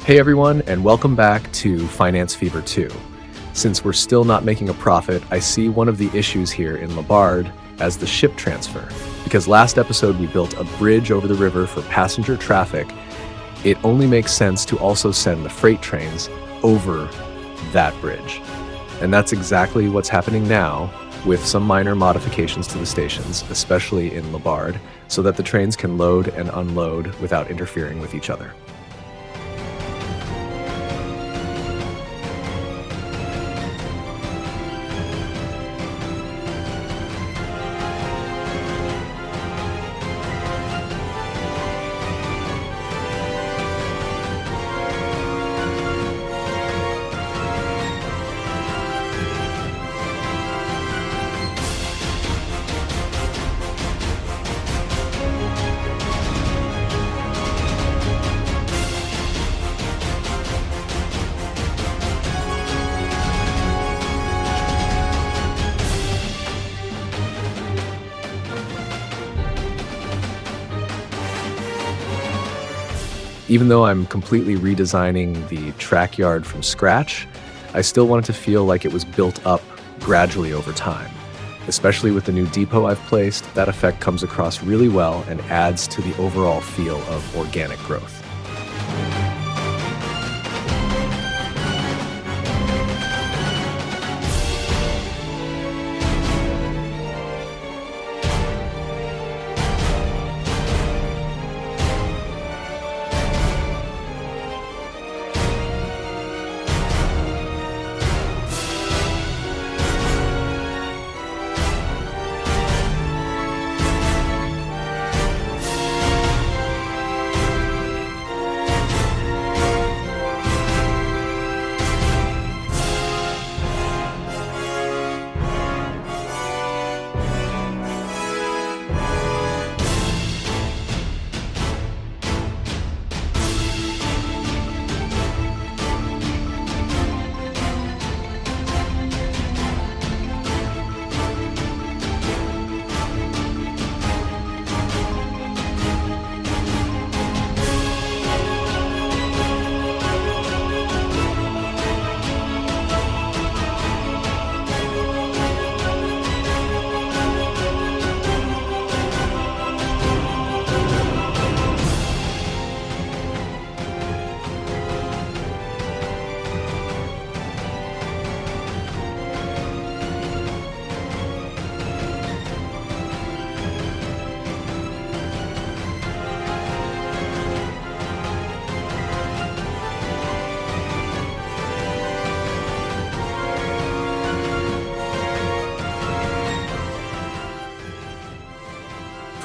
Hey everyone, and welcome back to Finance Fever 2. Since we're still not making a profit, I see one of the issues here in Labard as the ship transfer. Because last episode we built a bridge over the river for passenger traffic, it only makes sense to also send the freight trains over that bridge. And that's exactly what's happening now, with some minor modifications to the stations, especially in Labard, so that the trains can load and unload without interfering with each other. Even though I'm completely redesigning the track yard from scratch, I still want it to feel like it was built up gradually over time. Especially with the new depot I've placed, that effect comes across really well and adds to the overall feel of organic growth.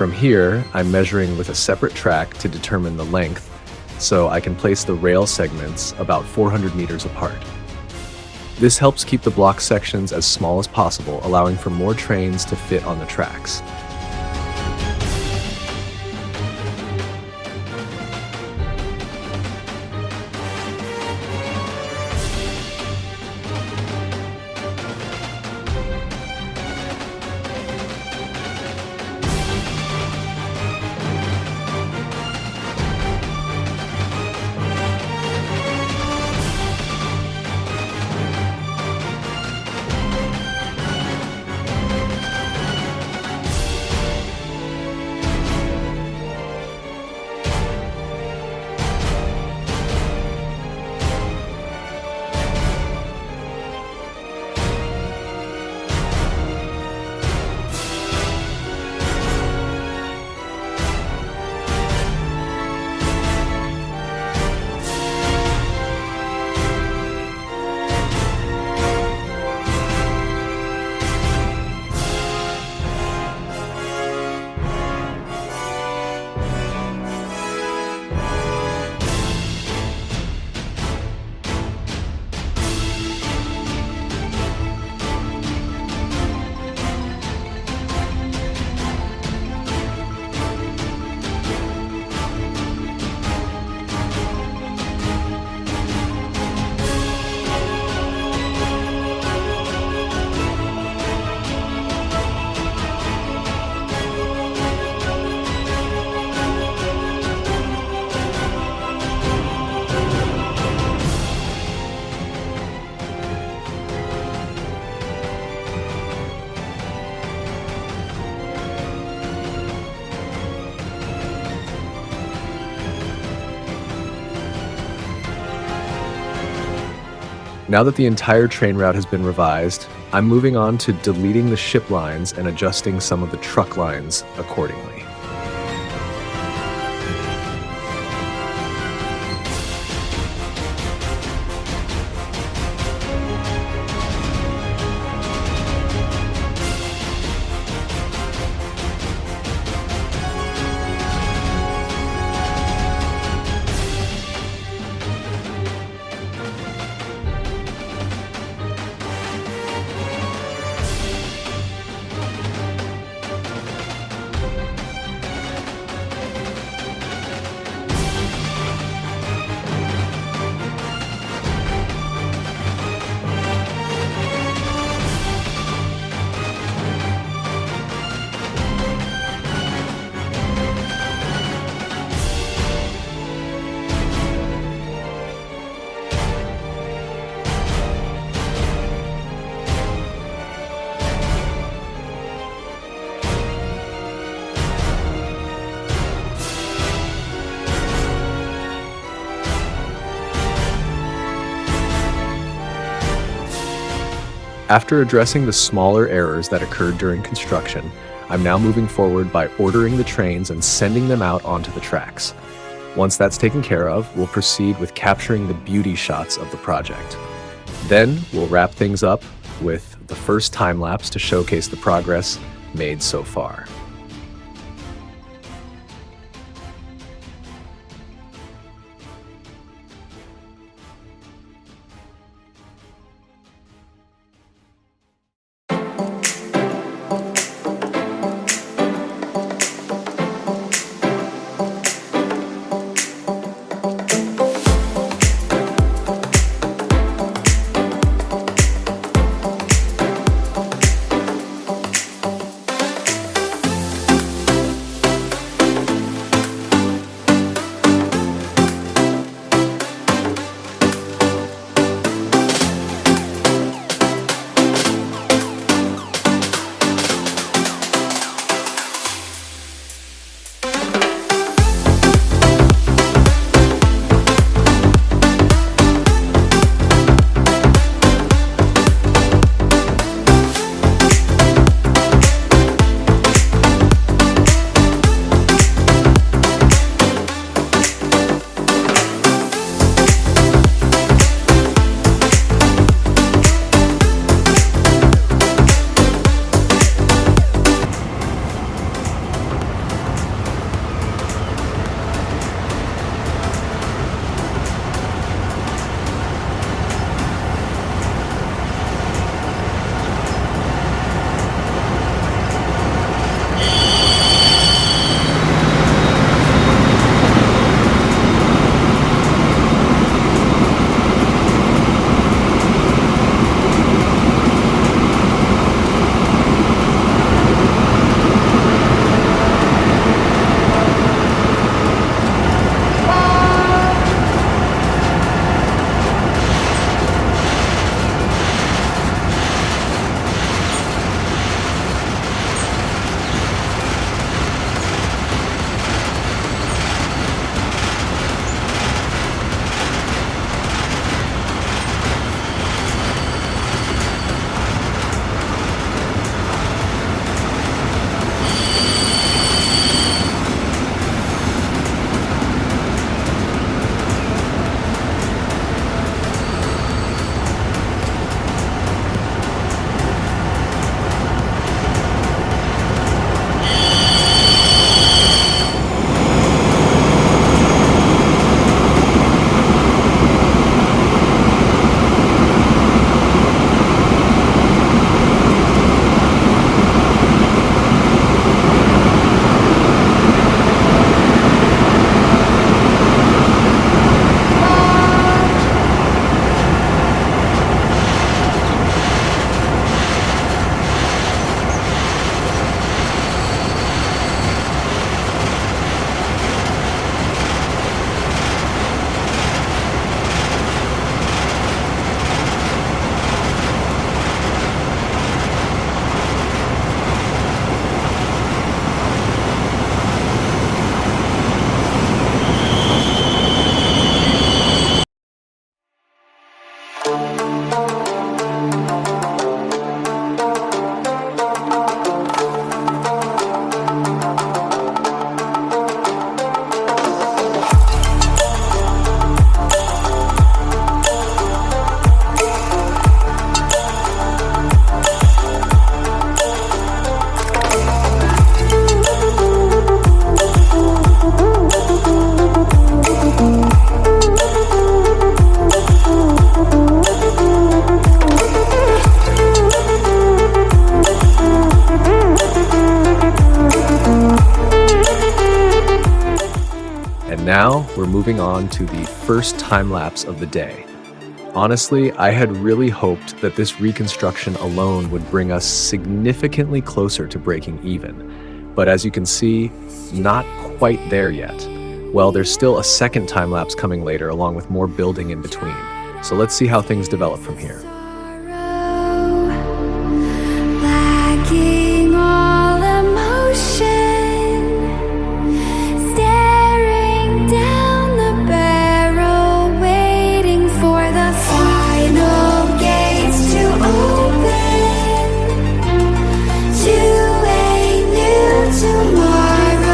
From here, I'm measuring with a separate track to determine the length, so I can place the rail segments about 400 meters apart. This helps keep the block sections as small as possible, allowing for more trains to fit on the tracks. Now that the entire train route has been revised, I'm moving on to deleting the ship lines and adjusting some of the truck lines accordingly. After addressing the smaller errors that occurred during construction, I'm now moving forward by ordering the trains and sending them out onto the tracks. Once that's taken care of, we'll proceed with capturing the beauty shots of the project. Then we'll wrap things up with the first time lapse to showcase the progress made so far. Now we're moving on to the first time lapse of the day. Honestly, I had really hoped that this reconstruction alone would bring us significantly closer to breaking even. But as you can see, not quite there yet. Well, there's still a second time lapse coming later along with more building in between. So let's see how things develop from here. Lacking all emotion, staring down the barrel, waiting for the final gates to open to a new tomorrow.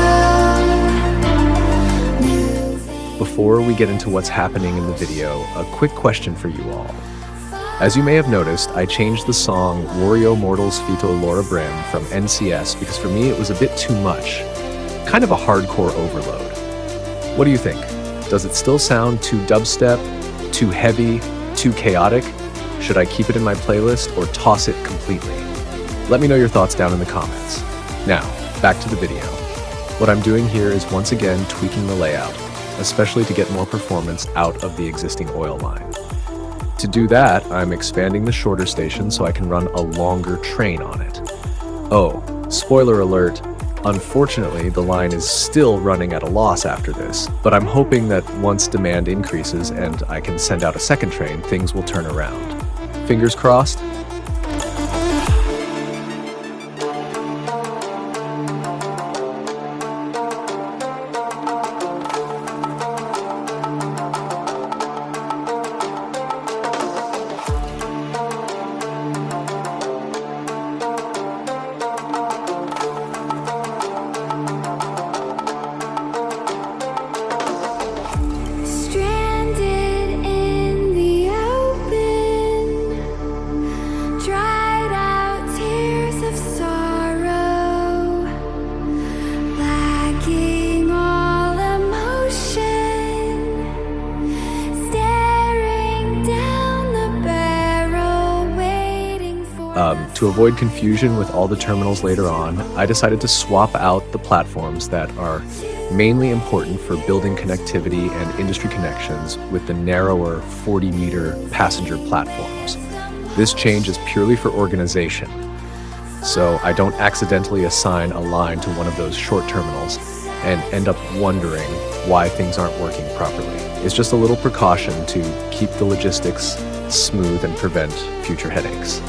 Before we get into what's happening in the video, a quick question for you all. As you may have noticed, I changed the song Wario Mortals Fito Laura Brim from NCS because for me it was a bit too much. Kind of a hardcore overload. What do you think? Does it still sound too dubstep, too heavy, too chaotic? Should I keep it in my playlist or toss it completely? Let me know your thoughts down in the comments. Now, back to the video. What I'm doing here is once again tweaking the layout, especially to get more performance out of the existing oil line. To do that, I'm expanding the shorter station so I can run a longer train on it. Oh, spoiler alert, unfortunately the line is still running at a loss after this, but I'm hoping that once demand increases and I can send out a second train, things will turn around. Fingers crossed? Stranded in the open, dried out tears of sorrow, lacking all emotion, staring down the barrel, waiting for To avoid confusion with all the terminals later on, I decided to swap out the platforms that are mainly important for building connectivity and industry connections with the narrower 40-meter passenger platforms. This change is purely for organization, so I don't accidentally assign a line to one of those short terminals and end up wondering why things aren't working properly. It's just a little precaution to keep the logistics smooth and prevent future headaches.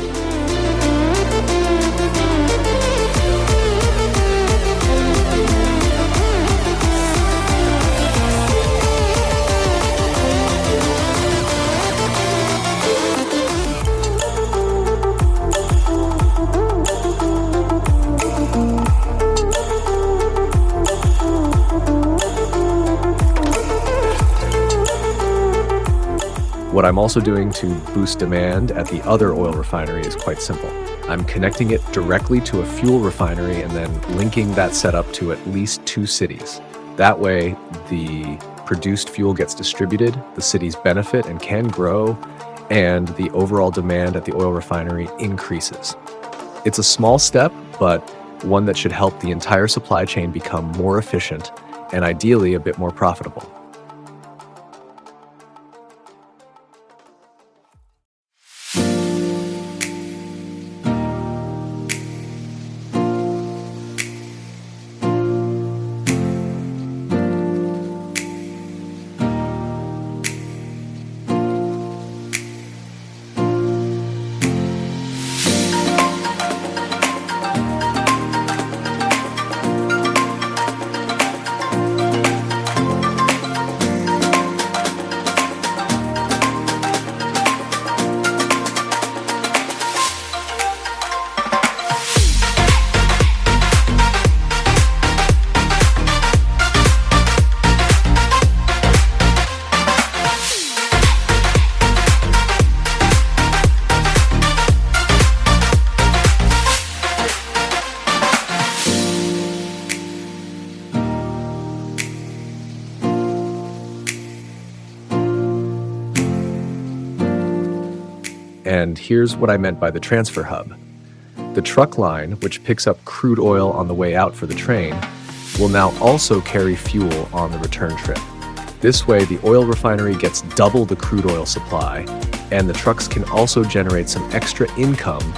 What I'm also doing to boost demand at the other oil refinery is quite simple. I'm connecting it directly to a fuel refinery and then linking that setup to at least 2 cities. That way, the produced fuel gets distributed, the cities benefit and can grow, and the overall demand at the oil refinery increases. It's a small step, but one that should help the entire supply chain become more efficient and ideally a bit more profitable. And here's what I meant by the transfer hub. The truck line, which picks up crude oil on the way out for the train, will now also carry fuel on the return trip. This way, the oil refinery gets double the crude oil supply, and the trucks can also generate some extra income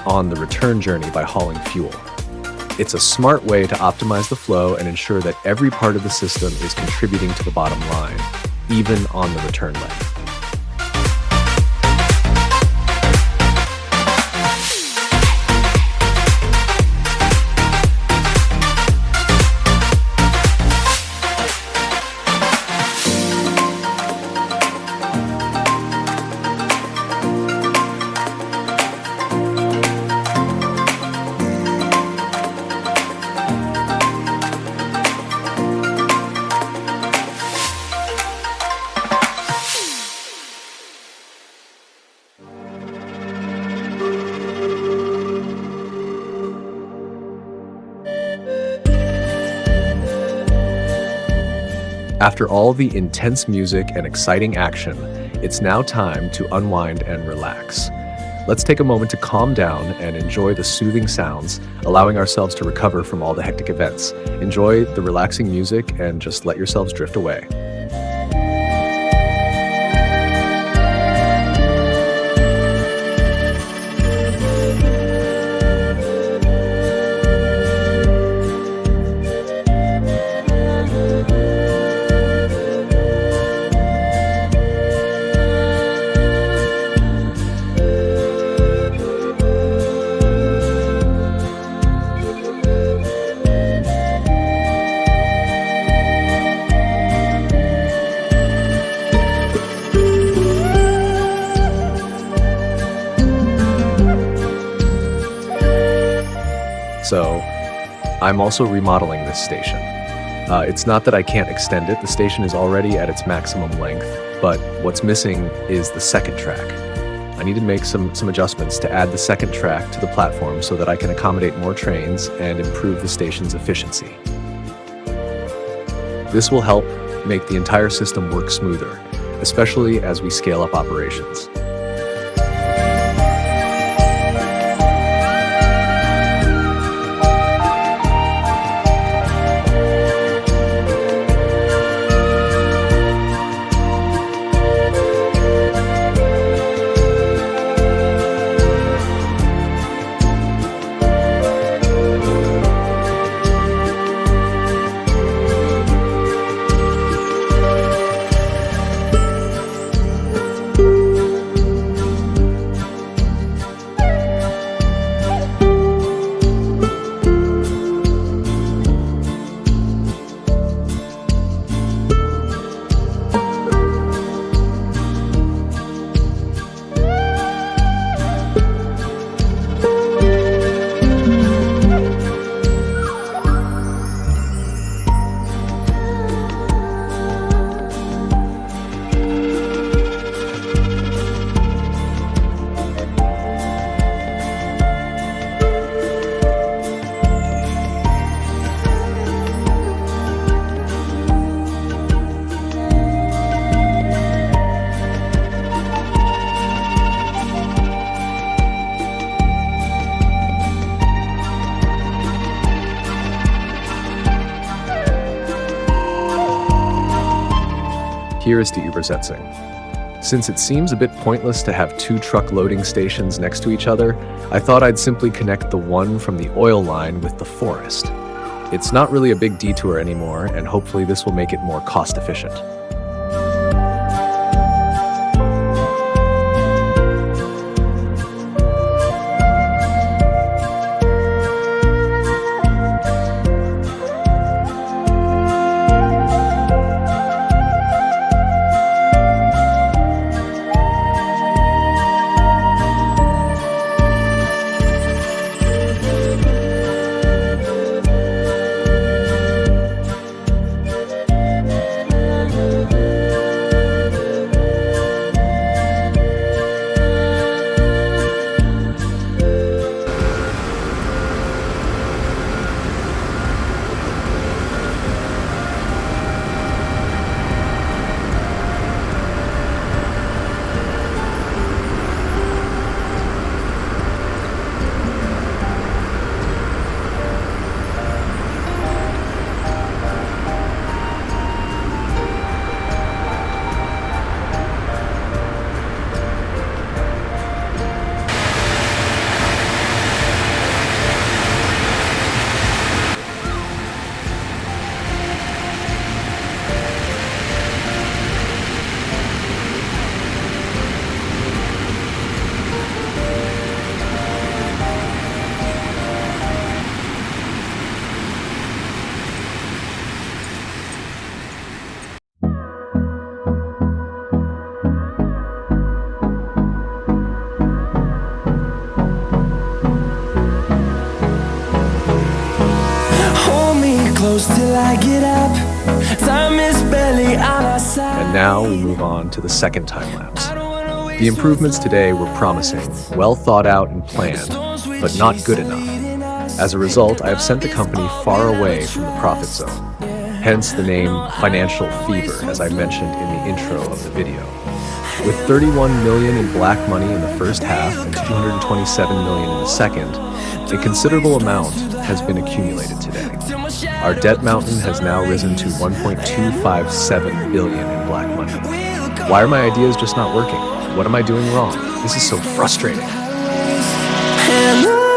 on the return journey by hauling fuel. It's a smart way to optimize the flow and ensure that every part of the system is contributing to the bottom line, even on the return leg. After all the intense music and exciting action, it's now time to unwind and relax. Let's take a moment to calm down and enjoy the soothing sounds, allowing ourselves to recover from all the hectic events. Enjoy the relaxing music and just let yourselves drift away. So, I'm also remodeling this station. It's not that I can't extend it, the station is already at its maximum length, but what's missing is the second track. I need to make some adjustments to add the second track to the platform so that I can accommodate more trains and improve the station's efficiency. This will help make the entire system work smoother, especially as we scale up operations. Here is die Übersetzung. Since it seems a bit pointless to have two truck loading stations next to each other, I thought I'd simply connect the one from the oil line with the forest. It's not really a big detour anymore, and hopefully this will make it more cost efficient. close till I get up. Time is barely on our side. And now we move on to the second time lapse. The improvements today were promising, well thought out and planned, but not good enough. As a result, I have sent the company far away from the profit zone. Hence the name Financial Fever, as I mentioned in the intro of the video. With 31 million in black money in the first half and 227 million in the second, a considerable amount has been accumulated today. Our debt mountain has now risen to 1.257 billion in black money. Why are my ideas just not working? What am I doing wrong? This is so frustrating. And